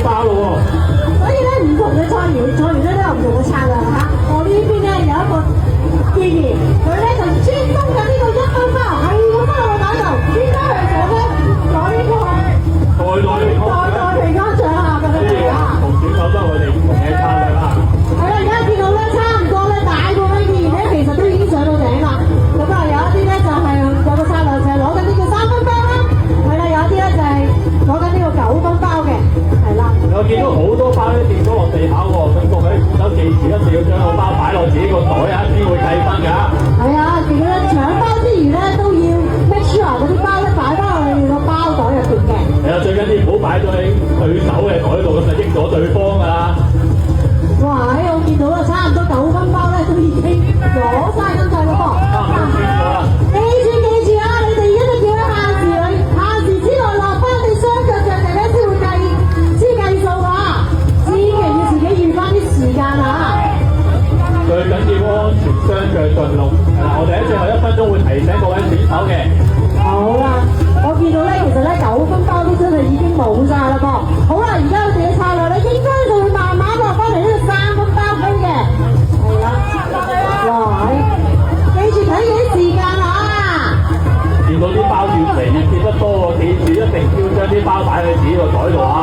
包咯喎。所以咧，唔同嘅菜園咧都有唔同嘅策略嚇。我呢邊咧有一個建議，佢咧就專攻緊呢個一分包，係咁包落個袋度，點解係做咧？攞呢個代平安獎啊！咁樣啊！同選手都係我哋唔同嘅策略啦。係啦，而家見到咧，差唔多咧，大部分議員咧其實都已經上到頂啦。咁啊，有一啲咧就係有個策略就係攞緊呢個3分包啦，係啦，有一啲咧就係攞緊呢個9分包嘅，係啦。我見到好多包咧跌咗落地下喎，咁各位選手記住一定要將個包擺落自己個袋啊，先會計分㗎。係啊，其實咧搶包之餘咧都要 make sure 嗰啲包咧擺翻落你個包袋入邊嘅。係啊，最緊要唔好擺咗喺對手嘅袋度，咁就益咗對方㗎啦。哇！我見到啦，差唔多9分包咧都已經攞晒咁滯咯噃。記住啊！你哋一定要喺限時之內落翻你雙腳着地咧，先計數啊！千祈要自己預翻啲時間啊！最緊要安全雙腳進路。係啦，我哋喺最後1分鐘會提醒各位選手嘅。好啦，我見到咧，其實咧9分包都真係已經冇晒啦噃。好啦，而家我哋嘅策略咧，應該就會慢慢落翻嚟呢個3分包區嘅。係啦，哇！記住睇幾啲時間啊！見到啲包越嚟越跌得多喎，記住一定要將啲包擺喺自己個袋度啊！